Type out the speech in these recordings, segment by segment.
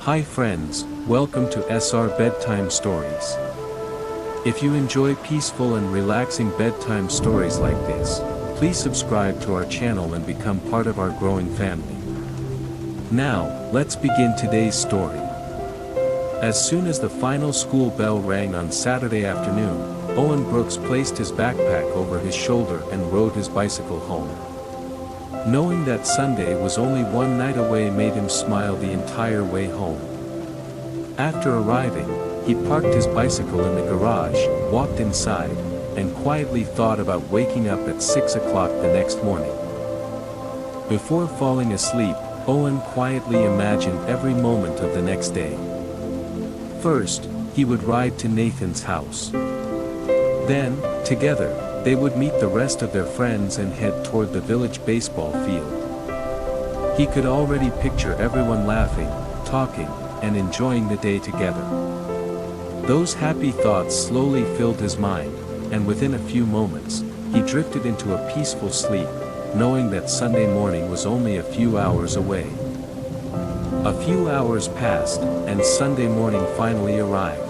Hi friends, welcome to SR Bedtime Stories. If you enjoy peaceful and relaxing bedtime stories like this, please subscribe to our channel and become part of our growing family. Now, let's begin today's story. As soon as the final school bell rang on Saturday afternoon, Owen Brooks placed his backpack over his shoulder and rode his bicycle home. Knowing that Sunday was only one night away made him smile the entire way home. After arriving, he parked his bicycle in the garage, walked inside, and quietly thought about waking up at 6 o'clock the next morning. Before falling asleep, Owen quietly imagined every moment of the next day. First, he would ride to Nathan's house. Then, together, they would meet the rest of their friends and head toward the village baseball field. He could already picture everyone laughing, talking, and enjoying the day together. Those happy thoughts slowly filled his mind, and within a few moments, he drifted into a peaceful sleep, knowing that Sunday morning was only a few hours away. A few hours passed, and Sunday morning finally arrived.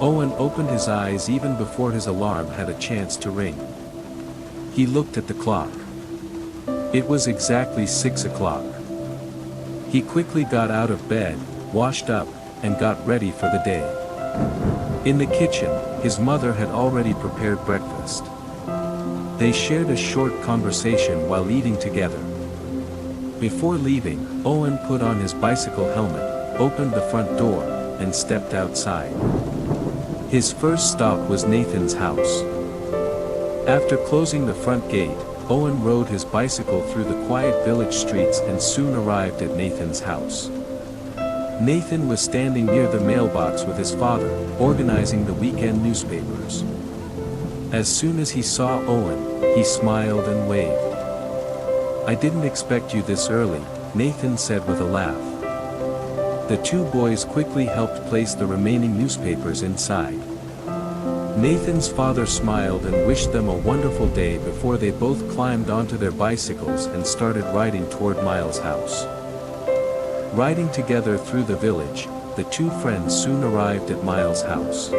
Owen opened his eyes even before his alarm had a chance to ring. He looked at the clock. It was exactly 6 o'clock. He quickly got out of bed, washed up, and got ready for the day. In the kitchen, his mother had already prepared breakfast. They shared a short conversation while eating together. Before leaving, Owen put on his bicycle helmet, opened the front door, and stepped outside. His first stop was Nathan's house. After closing the front gate, Owen rode his bicycle through the quiet village streets and soon arrived at Nathan's house. Nathan was standing near the mailbox with his father, organizing the weekend newspapers. As soon as he saw Owen, he smiled and waved. "I didn't expect you this early," Nathan said with a laugh. The two boys quickly helped place the remaining newspapers inside. Nathan's father smiled and wished them a wonderful day before they both climbed onto their bicycles and started riding toward Miles' house. Riding together through the village, the two friends soon arrived at Miles' house.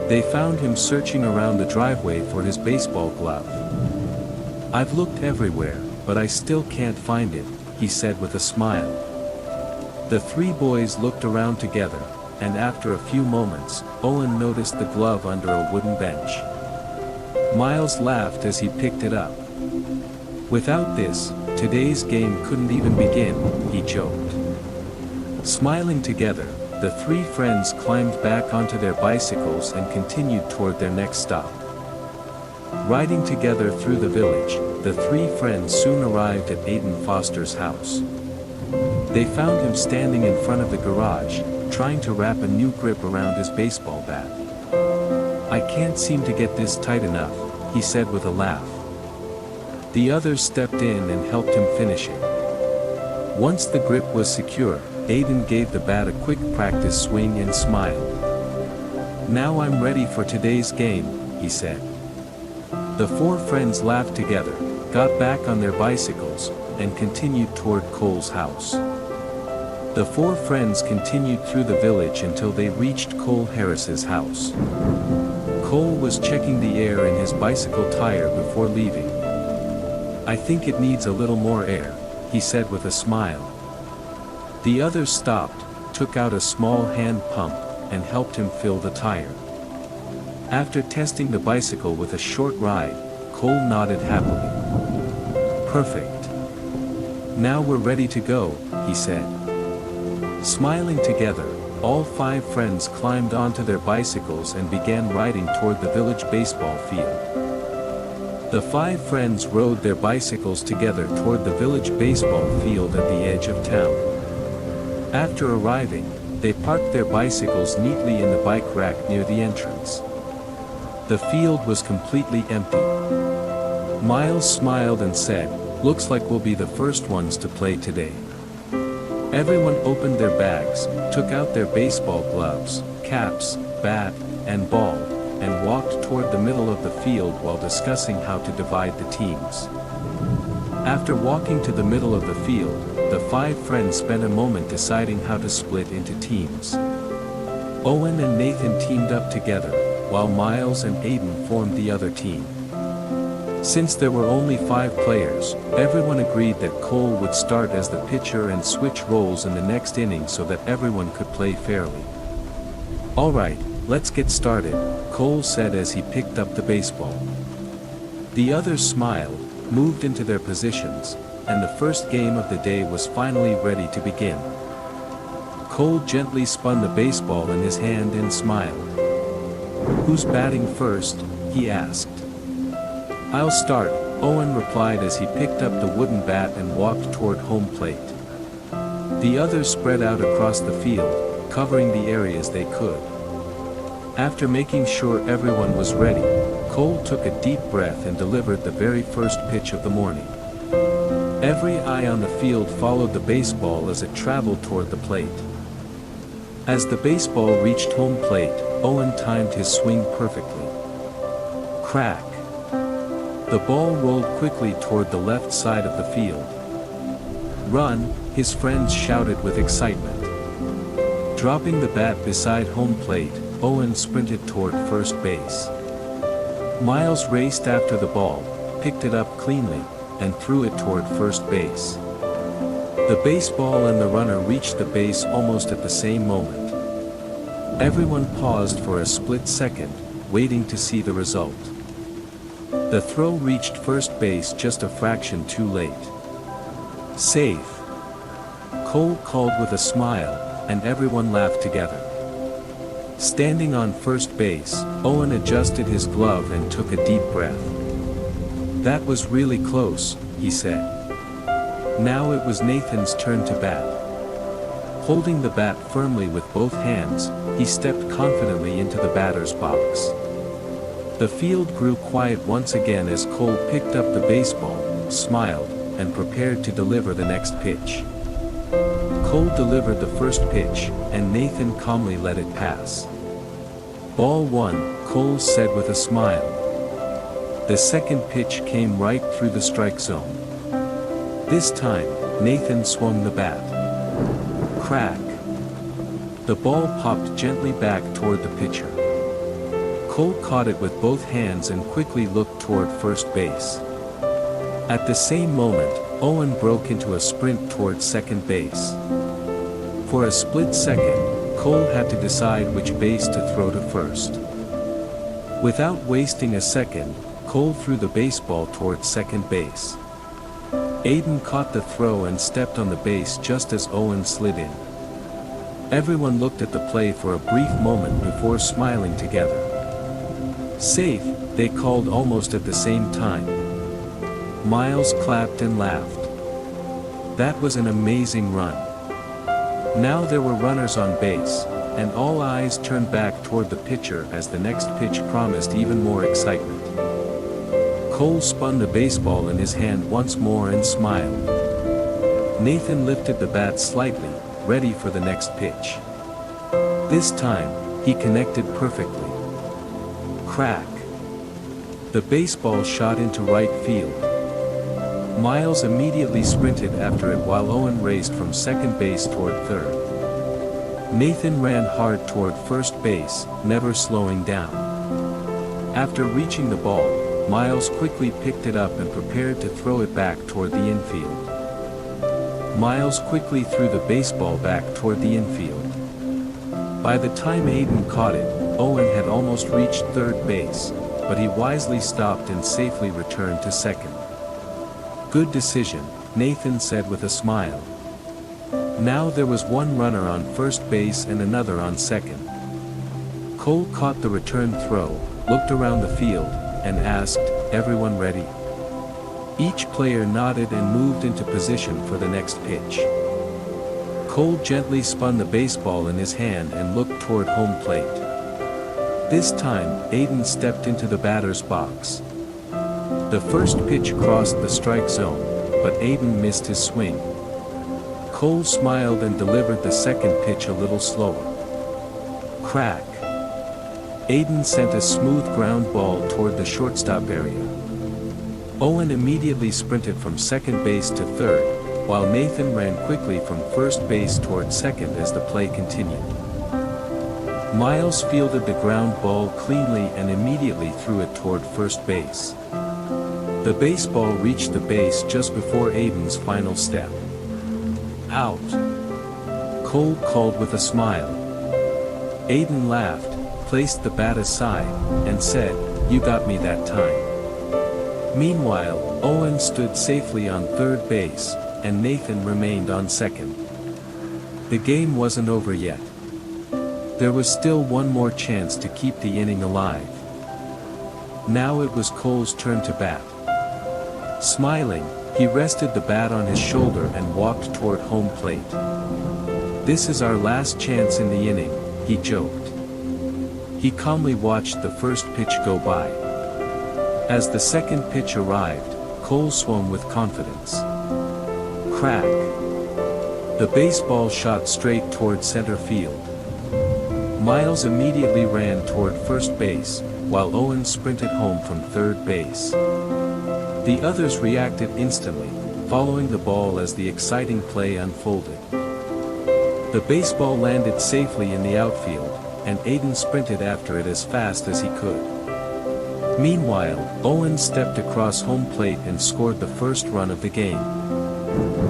They found him searching around the driveway for his baseball glove. "I've looked everywhere, but I still can't find it," he said with a smile. The three boys looked around together, and after a few moments, Owen noticed the glove under a wooden bench. Miles laughed as he picked it up. "Without this, today's game couldn't even begin," he joked. Smiling together, the three friends climbed back onto their bicycles and continued toward their next stop. Riding together through the village, the three friends soon arrived at Aiden Foster's house. They found him standing in front of the garage, trying to wrap a new grip around his baseball bat. "I can't seem to get this tight enough," he said with a laugh. The others stepped in and helped him finish it. Once the grip was secure, Aiden gave the bat a quick practice swing and smiled. "Now I'm ready for today's game," he said. The four friends laughed together, got back on their bicycles, and continued toward Cole's house. The four friends continued through the village until they reached Cole Harris's house. Cole was checking the air in his bicycle tire before leaving. "I think it needs a little more air," he said with a smile. The others stopped, took out a small hand pump, and helped him fill the tire. After testing the bicycle with a short ride, Cole nodded happily. "Perfect. Now we're ready to go," he said. Smiling together, all five friends climbed onto their bicycles and began riding toward the village baseball field. The five friends rode their bicycles together toward the village baseball field at the edge of town. After arriving, they parked their bicycles neatly in the bike rack near the entrance. The field was completely empty. Miles smiled and said, "Looks like we'll be the first ones to play today." Everyone opened their bags, took out their baseball gloves, caps, bat, and ball, and walked toward the middle of the field while discussing how to divide the teams. After walking to the middle of the field, the 5 friends spent a moment deciding how to split into teams. Owen and Nathan teamed up together, while Miles and Aiden formed the other team. Since there were only 5 players, everyone agreed that Cole would start as the pitcher and switch roles in the next inning so that everyone could play fairly. "Alright, let's get started," Cole said as he picked up the baseball. The others smiled, moved into their positions, and the first game of the day was finally ready to begin. Cole gently spun the baseball in his hand and smiled. "Who's batting first?" he asked. "I'll start," Owen replied as he picked up the wooden bat and walked toward home plate. The others spread out across the field, covering the areas they could. After making sure everyone was ready, Cole took a deep breath and delivered the very first pitch of the morning. Every eye on the field followed the baseball as it traveled toward the plate. As the baseball reached home plate, Owen timed his swing perfectly. Crack! The ball rolled quickly toward the left side of the field. "Run!" his friends shouted with excitement. Dropping the bat beside home plate, Owen sprinted toward first base. Miles raced after the ball, picked it up cleanly, and threw it toward first base. The baseball and the runner reached the base almost at the same moment. Everyone paused for a split second, waiting to see the result. The throw reached first base just a fraction too late. "Safe!" Cole called with a smile, and everyone laughed together. Standing on first base, Owen adjusted his glove and took a deep breath. "That was really close," he said. Now it was Nathan's turn to bat. Holding the bat firmly with both hands, he stepped confidently into the batter's box. The field grew quiet once again as Cole picked up the baseball, smiled, and prepared to deliver the next pitch. Cole delivered the first pitch, and Nathan calmly let it pass. "Ball 1, Cole said with a smile. The second pitch came right through the strike zone. This time, Nathan swung the bat. Crack! The ball popped gently back toward the pitcher. Cole caught it with both hands and quickly looked toward first base. At the same moment, Owen broke into a sprint toward second base. For a split second, Cole had to decide which base to throw to first. Without wasting a second, Cole threw the baseball toward second base. Aiden caught the throw and stepped on the base just as Owen slid in. Everyone looked at the play for a brief moment before smiling together. "Safe," they called almost at the same time. Miles clapped and laughed. That was an amazing run. Now there were runners on base, and all eyes turned back toward the pitcher as the next pitch promised even more excitement. Cole spun the baseball in his hand once more and smiled. Nathan lifted the bat slightly, ready for the next pitch. This time, he connected perfectly. Crack! The baseball shot into right field. Miles immediately sprinted after it while Owen raced from second base toward third. Nathan ran hard toward first base, never slowing down. After reaching the ball, Miles quickly picked it up and prepared to throw it back toward the infield. Miles quickly threw the baseball back toward the infield. By the time Aiden caught it, Owen had almost reached third base, but he wisely stopped and safely returned to second. "Good decision," Nathan said with a smile. Now there was one runner on first base and another on second. Cole caught the return throw, looked around the field, and asked, "Everyone ready?" Each player nodded and moved into position for the next pitch. Cole gently spun the baseball in his hand and looked toward home plate. This time, Aiden stepped into the batter's box. The first pitch crossed the strike zone, but Aiden missed his swing. Cole smiled and delivered the second pitch a little slower. Crack! Aiden sent a smooth ground ball toward the shortstop area. Owen immediately sprinted from second base to third, while Nathan ran quickly from first base toward second as the play continued. Miles fielded the ground ball cleanly and immediately threw it toward first base. The baseball reached the base just before Aiden's final step. "Out!" Cole called with a smile. Aiden laughed, placed the bat aside, and said, "You got me that time." Meanwhile, Owen stood safely on third base, and Nathan remained on second. The game wasn't over yet. There was still one more chance to keep the inning alive. Now it was Cole's turn to bat. Smiling, he rested the bat on his shoulder and walked toward home plate. "This is our last chance in the inning," he joked. He calmly watched the first pitch go by. As the second pitch arrived, Cole swung with confidence. Crack! The baseball shot straight toward center field. Miles immediately ran toward first base, while Owen sprinted home from third base. The others reacted instantly, following the ball as the exciting play unfolded. The baseball landed safely in the outfield, and Aiden sprinted after it as fast as he could. Meanwhile, Owen stepped across home plate and scored the first run of the game.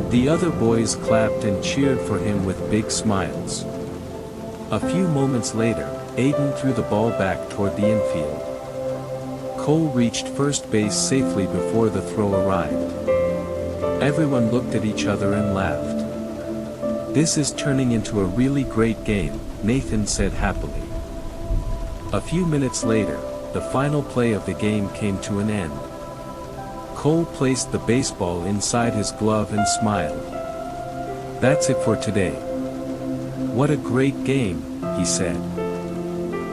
The other boys clapped and cheered for him with big smiles. A few moments later, Aiden threw the ball back toward the infield. Cole reached first base safely before the throw arrived. Everyone looked at each other and laughed. "This is turning into a really great game," Nathan said happily. A few minutes later, the final play of the game came to an end. Cole placed the baseball inside his glove and smiled. "That's it for today." "What a great game," he said.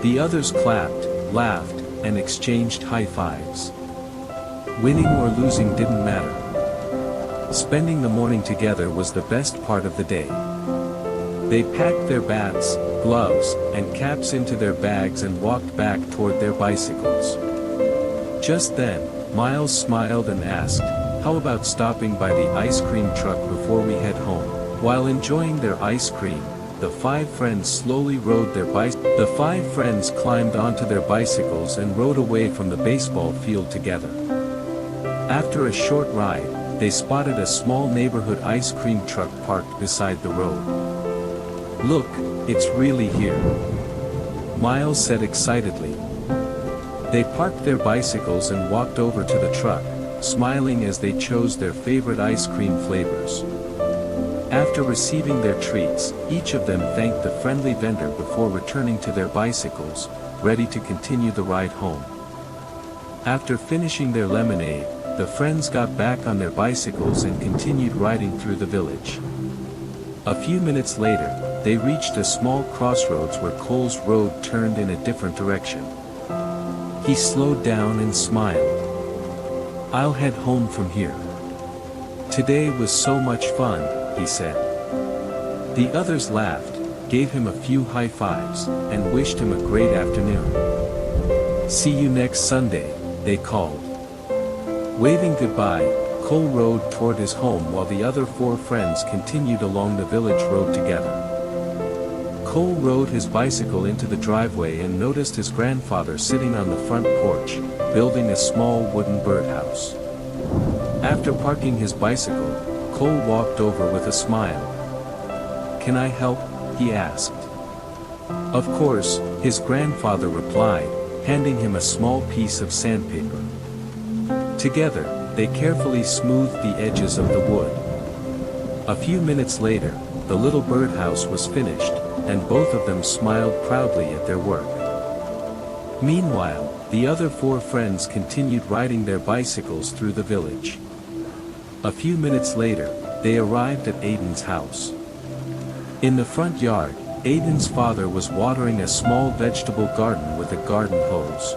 The others clapped, laughed, and exchanged high fives. Winning or losing didn't matter. Spending the morning together was the best part of the day. They packed their bats, gloves, and caps into their bags and walked back toward their bicycles. Just then, Miles smiled and asked, "How about stopping by the ice cream truck before we head home?" While enjoying their ice cream, the five friends climbed onto their bicycles and rode away from the baseball field together. After a short ride, they spotted a small neighborhood ice cream truck parked beside the road. "Look, it's really here," Miles said excitedly. They parked their bicycles and walked over to the truck, smiling as they chose their favorite ice cream flavors. After receiving their treats, each of them thanked the friendly vendor before returning to their bicycles, ready to continue the ride home. After finishing their lemonade, the friends got back on their bicycles and continued riding through the village. A few minutes later, they reached a small crossroads where Cole's road turned in a different direction. He slowed down and smiled. "I'll head home from here. Today was so much fun," he said. The others laughed, gave him a few high fives, and wished him a great afternoon. "See you next Sunday," they called. Waving goodbye, Cole rode toward his home while the other four friends continued along the village road together. Cole rode his bicycle into the driveway and noticed his grandfather sitting on the front porch, building a small wooden birdhouse. After parking his bicycle, Cole walked over with a smile. "Can I help?" he asked. "Of course," his grandfather replied, handing him a small piece of sandpaper. Together, they carefully smoothed the edges of the wood. A few minutes later, the little birdhouse was finished, and both of them smiled proudly at their work. Meanwhile, the other four friends continued riding their bicycles through the village. A few minutes later, they arrived at Aiden's house. In the front yard, Aiden's father was watering a small vegetable garden with a garden hose.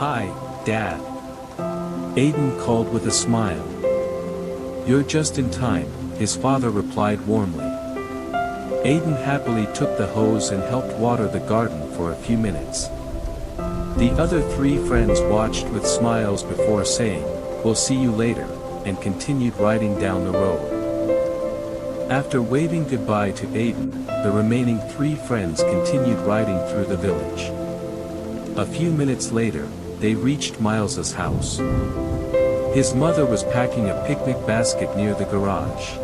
"Hi, Dad," Aiden called with a smile. "You're just in time," his father replied warmly. Aiden happily took the hose and helped water the garden for a few minutes. The other three friends watched with smiles before saying, we'll see you later," and continued riding down the road. After waving goodbye to Aiden, the remaining 3 friends continued riding through the village. A few minutes later, they reached Miles's house. His mother was packing a picnic basket near the garage.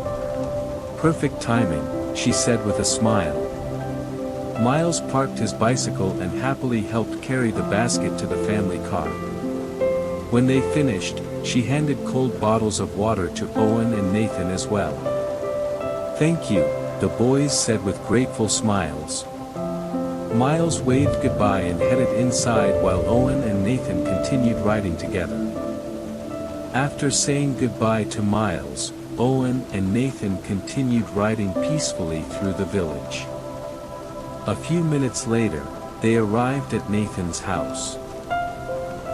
"Perfect timing," she said with a smile. Miles parked his bicycle and happily helped carry the basket to the family car. When they finished, she handed cold bottles of water to Owen and Nathan as well. "Thank you," the boys said with grateful smiles. Miles waved goodbye and headed inside while Owen and Nathan continued riding together. After saying goodbye to Miles, Owen and Nathan continued riding peacefully through the village. A few minutes later, they arrived at Nathan's house.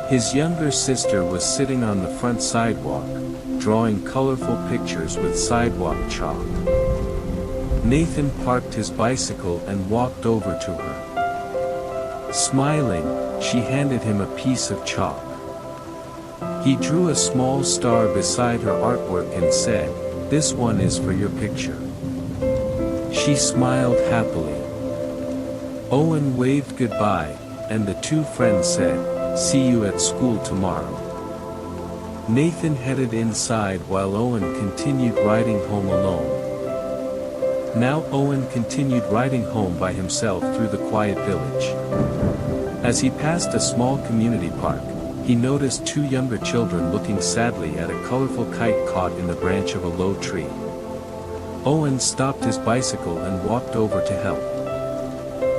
His younger sister was sitting on the front sidewalk, drawing colorful pictures with sidewalk chalk. Nathan parked his bicycle and walked over to her. Smiling, she handed him a piece of chalk. He drew a small star beside her artwork and said, "This one is for your picture." She smiled happily. Owen waved goodbye, and the 2 friends said, "See you at school tomorrow." Nathan headed inside while Owen continued riding home alone. Now Owen continued riding home by himself through the quiet village. As he passed a small community park, he noticed 2 younger children looking sadly at a colorful kite caught in the branch of a low tree. Owen stopped his bicycle and walked over to help.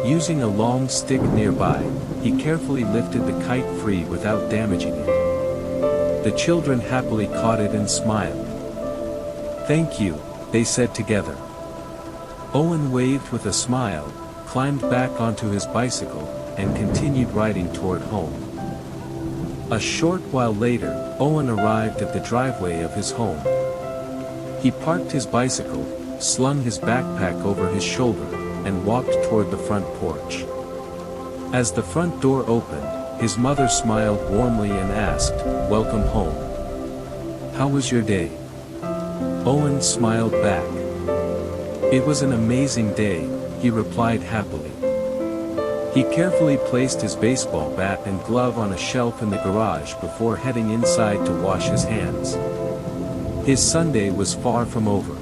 Using a long stick nearby, he carefully lifted the kite free without damaging it. The children happily caught it and smiled. "Thank you," they said together. Owen waved with a smile, climbed back onto his bicycle, and continued riding toward home. A short while later, Owen arrived at the driveway of his home. He parked his bicycle, slung his backpack over his shoulder, and walked toward the front porch. As the front door opened, his mother smiled warmly and asked, "Welcome home. How was your day?" Owen smiled back. "It was an amazing day," he replied happily. He carefully placed his baseball bat and glove on a shelf in the garage before heading inside to wash his hands. His Sunday was far from over.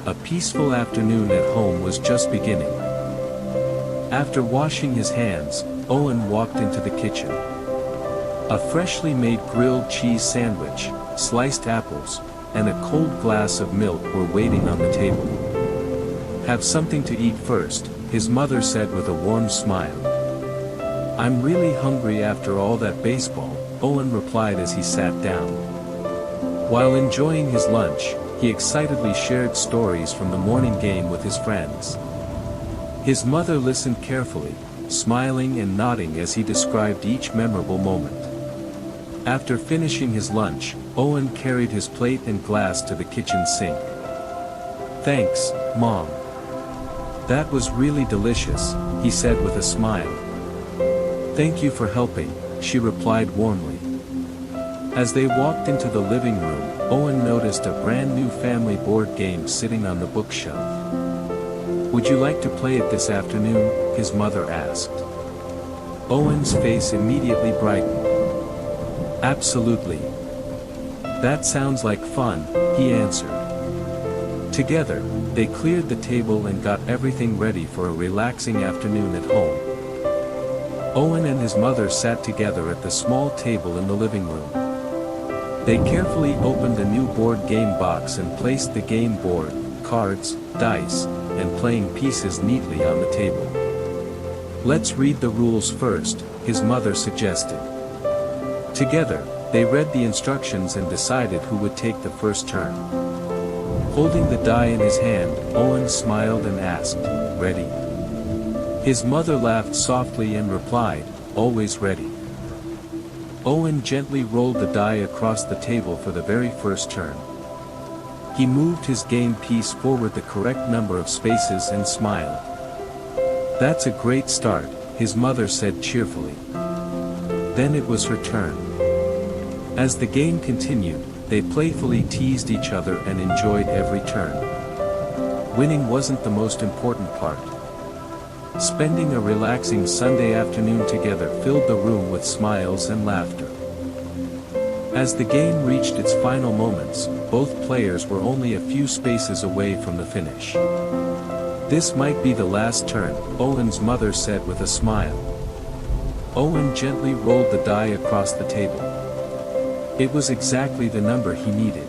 A peaceful afternoon at home was just beginning. After washing his hands, Owen walked into the kitchen. A freshly made grilled cheese sandwich, sliced apples, and a cold glass of milk were waiting on the table. "Have something to eat first," his mother said with a warm smile. "I'm really hungry after all that baseball," Owen replied as he sat down. While enjoying his lunch, he excitedly shared stories from the morning game with his friends. His mother listened carefully, smiling and nodding as he described each memorable moment. After finishing his lunch, Owen carried his plate and glass to the kitchen sink. "Thanks, Mom. That was really delicious," he said with a smile. "Thank you for helping," she replied warmly. As they walked into the living room, Owen noticed a brand new family board game sitting on the bookshelf. "Would you like to play it this afternoon?" his mother asked. Owen's face immediately brightened. "Absolutely. That sounds like fun," he answered. Together, they cleared the table and got everything ready for a relaxing afternoon at home. Owen and his mother sat together at the small table in the living room. They carefully opened the new board game box and placed the game board, cards, dice, and playing pieces neatly on the table. "Let's read the rules first," his mother suggested. Together, they read the instructions and decided who would take the first turn. Holding the die in his hand, Owen smiled and asked, "Ready?" His mother laughed softly and replied, "Always ready." Owen gently rolled the die across the table for the very first turn. He moved his game piece forward the correct number of spaces and smiled. "That's a great start," his mother said cheerfully. Then it was her turn. As the game continued, they playfully teased each other and enjoyed every turn. Winning wasn't the most important part. Spending a relaxing Sunday afternoon together filled the room with smiles and laughter. As the game reached its final moments, both players were only a few spaces away from the finish. "This might be the last turn," Owen's mother said with a smile. Owen gently rolled the die across the table. It was exactly the number he needed.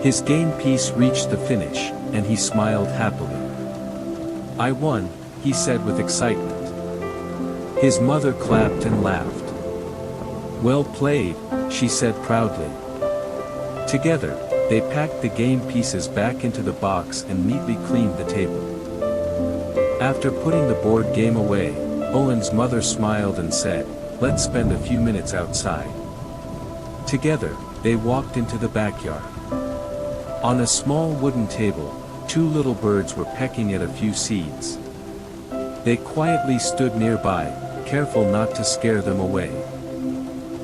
His game piece reached the finish, and he smiled happily. "I won," he said with excitement. His mother clapped and laughed. "Well played," she said proudly. Together, they packed the game pieces back into the box and neatly cleaned the table. After putting the board game away, Owen's mother smiled and said, "Let's spend a few minutes outside." Together, they walked into the backyard. On a small wooden table, two little birds were pecking at a few seeds. They quietly stood nearby, careful not to scare them away.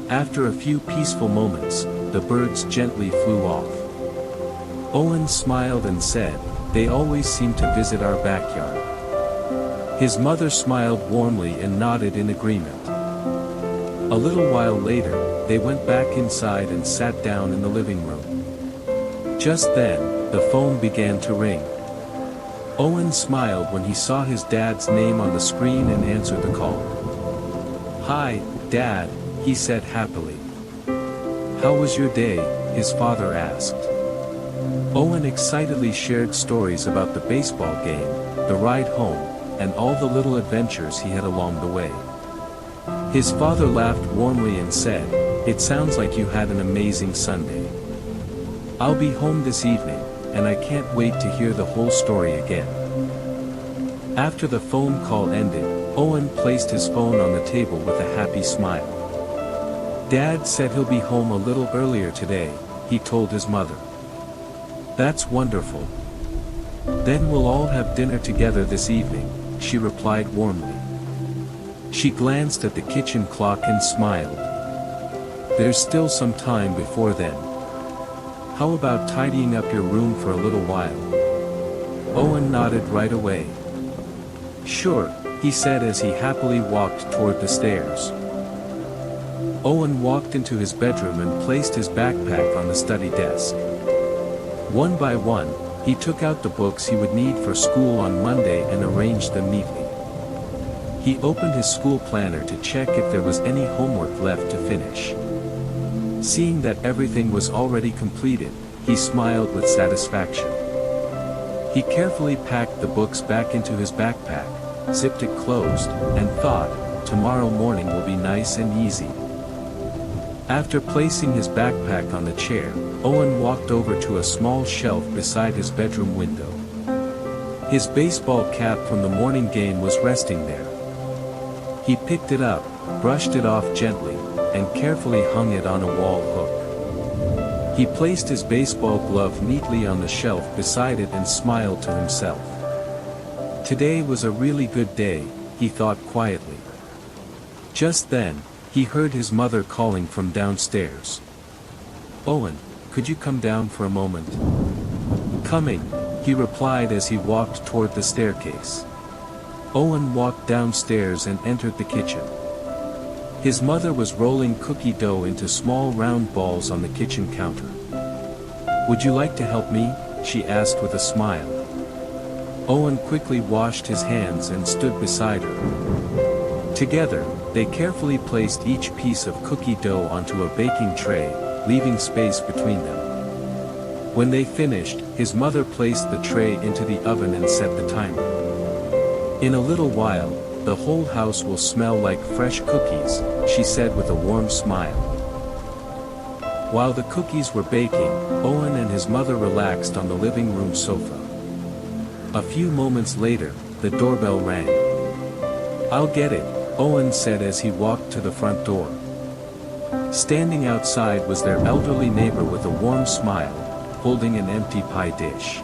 After a few peaceful moments, the birds gently flew off. Owen smiled and said, "They always seem to visit our backyard." His mother smiled warmly and nodded in agreement. A little while later, they went back inside and sat down in the living room. Just then, the phone began to ring. Owen smiled when he saw his dad's name on the screen and answered the call. "Hi, Dad," he said happily. "How was your day?" his father asked. Owen excitedly shared stories about the baseball game, the ride home, and all the little adventures he had along the way. His father laughed warmly and said, "It sounds like you had an amazing Sunday. I'll be home this evening, and I can't wait to hear the whole story again." After the phone call ended, Owen placed his phone on the table with a happy smile. "Dad said he'll be home a little earlier today," he told his mother. "That's wonderful. Then we'll all have dinner together this evening," she replied warmly. She glanced at the kitchen clock and smiled. "There's still some time before then. How about tidying up your room for a little while?" Owen nodded right away. "Sure," he said as he happily walked toward the stairs. Owen walked into his bedroom and placed his backpack on the study desk. One by one, he took out the books he would need for school on Monday and arranged them neatly. He opened his school planner to check if there was any homework left to finish. Seeing that everything was already completed, he smiled with satisfaction. He carefully packed the books back into his backpack, zipped it closed, and thought, "Tomorrow morning will be nice and easy." After placing his backpack on the chair, Owen walked over to a small shelf beside his bedroom window. His baseball cap from the morning game was resting there. He picked it up, brushed it off gently, and carefully hung it on a wall hook. He placed his baseball glove neatly on the shelf beside it and smiled to himself. Today was a really good day, he thought quietly. Just then, he heard his mother calling from downstairs. "Owen, could you come down for a moment?" "Coming," he replied as he walked toward the staircase. Owen walked downstairs and entered the kitchen. His mother was rolling cookie dough into small round balls on the kitchen counter. "Would you like to help me?" she asked with a smile. Owen quickly washed his hands and stood beside her. Together, they carefully placed each piece of cookie dough onto a baking tray, leaving space between them. When they finished, his mother placed the tray into the oven and set the timer. "In a little while, the whole house will smell like fresh cookies," she said with a warm smile. While the cookies were baking, Owen and his mother relaxed on the living room sofa. A few moments later, the doorbell rang. "I'll get it," Owen said as he walked to the front door. Standing outside was their elderly neighbor with a warm smile, holding an empty pie dish.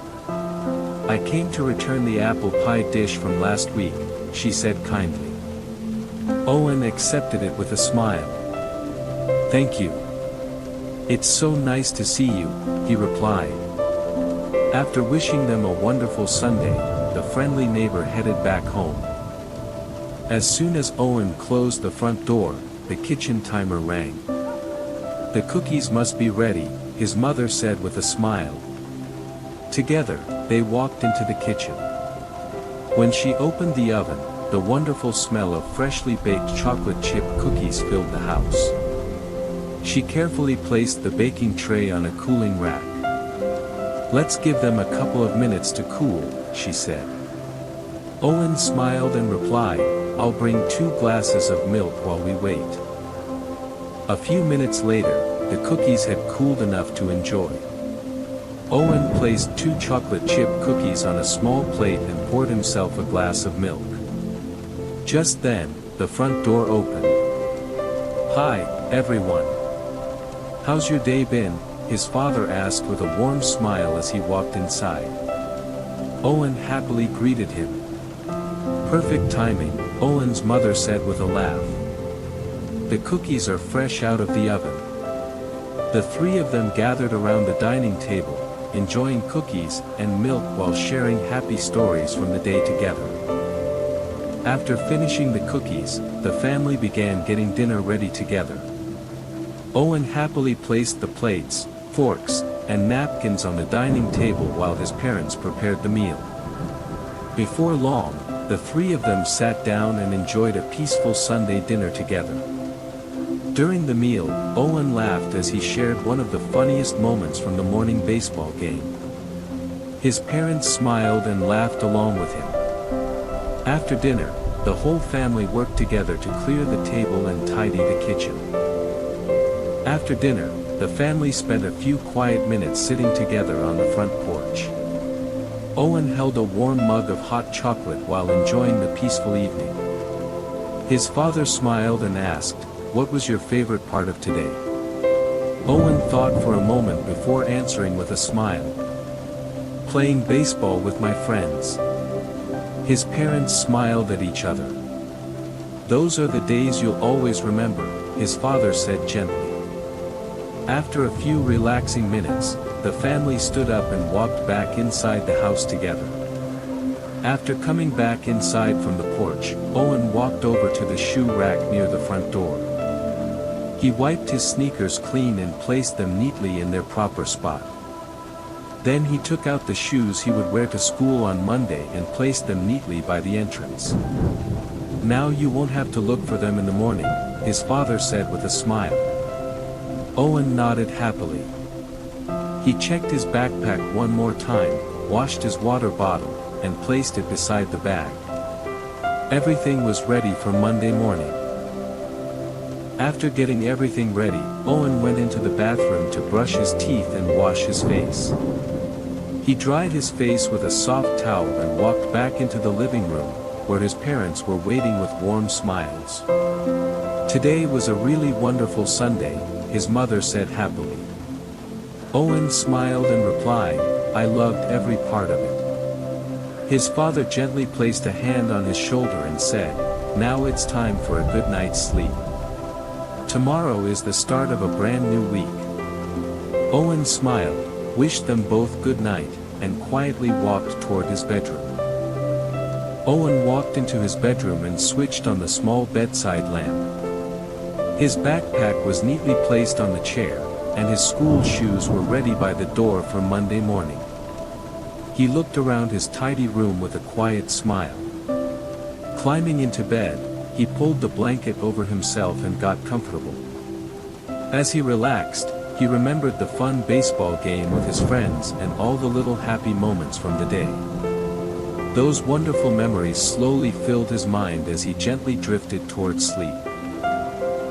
"I came to return the apple pie dish from last week," she said kindly. Owen accepted it with a smile. "Thank you. "It's so nice to see you," he replied. After wishing them a wonderful Sunday, the friendly neighbor headed back home. As soon as Owen closed the front door, the kitchen timer rang. "The cookies must be ready," his mother said with a smile. Together, they walked into the kitchen. When she opened the oven, the wonderful smell of freshly baked chocolate chip cookies filled the house. She carefully placed the baking tray on a cooling rack. "Let's give them a couple of minutes to cool," she said. Owen smiled and replied, "I'll bring 2 glasses of milk while we wait." A few minutes later, the cookies had cooled enough to enjoy. Owen placed 2 chocolate chip cookies on a small plate and poured himself a glass of milk. Just then, the front door opened. "Hi, everyone. How's your day been?" his father asked with a warm smile as he walked inside. Owen happily greeted him. "Perfect timing," Owen's mother said with a laugh. "The cookies are fresh out of the oven." The 3 of them gathered around the dining table, enjoying cookies and milk while sharing happy stories from the day together. After finishing the cookies, the family began getting dinner ready together. Owen happily placed the plates, forks, and napkins on the dining table while his parents prepared the meal. Before long, the 3 of them sat down and enjoyed a peaceful Sunday dinner together. During the meal, Owen laughed as he shared one of the funniest moments from the morning baseball game. His parents smiled and laughed along with him. After dinner, the whole family worked together to clear the table and tidy the kitchen. After dinner, the family spent a few quiet minutes sitting together on the front porch. Owen held a warm mug of hot chocolate while enjoying the peaceful evening. His father smiled and asked, "What was your favorite part of today?" Owen thought for a moment before answering with a smile. "Playing baseball with my friends." His parents smiled at each other. "Those are the days you'll always remember," his father said gently. After a few relaxing minutes, the family stood up and walked back inside the house together. After coming back inside from the porch, Owen walked over to the shoe rack near the front door. He wiped his sneakers clean and placed them neatly in their proper spot. Then he took out the shoes he would wear to school on Monday and placed them neatly by the entrance. "Now you won't have to look for them in the morning," his father said with a smile. Owen nodded happily. He checked his backpack one more time, washed his water bottle, and placed it beside the bag. Everything was ready for Monday morning. After getting everything ready, Owen went into the bathroom to brush his teeth and wash his face. He dried his face with a soft towel and walked back into the living room, where his parents were waiting with warm smiles. "Today was a really wonderful Sunday," his mother said happily. Owen smiled and replied, "I loved every part of it." His father gently placed a hand on his shoulder and said, "Now it's time for a good night's sleep. Tomorrow is the start of a brand new week." Owen smiled, wished them both good night, and quietly walked toward his bedroom. Owen walked into his bedroom and switched on the small bedside lamp. His backpack was neatly placed on the chair, and his school shoes were ready by the door for Monday morning. He looked around his tidy room with a quiet smile. Climbing into bed, he pulled the blanket over himself and got comfortable. As he relaxed, he remembered the fun baseball game with his friends and all the little happy moments from the day. Those wonderful memories slowly filled his mind as he gently drifted toward sleep.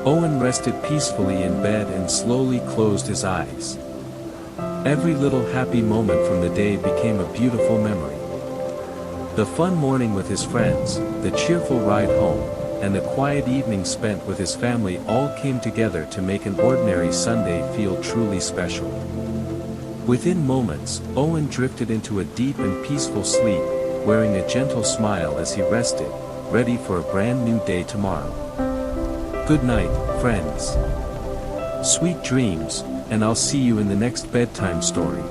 Owen rested peacefully in bed and slowly closed his eyes. Every little happy moment from the day became a beautiful memory. The fun morning with his friends, the cheerful ride home, and the quiet evening spent with his family all came together to make an ordinary Sunday feel truly special. Within moments, Owen drifted into a deep and peaceful sleep, wearing a gentle smile as he rested, ready for a brand new day tomorrow. Good night, friends. Sweet dreams, and I'll see you in the next bedtime story.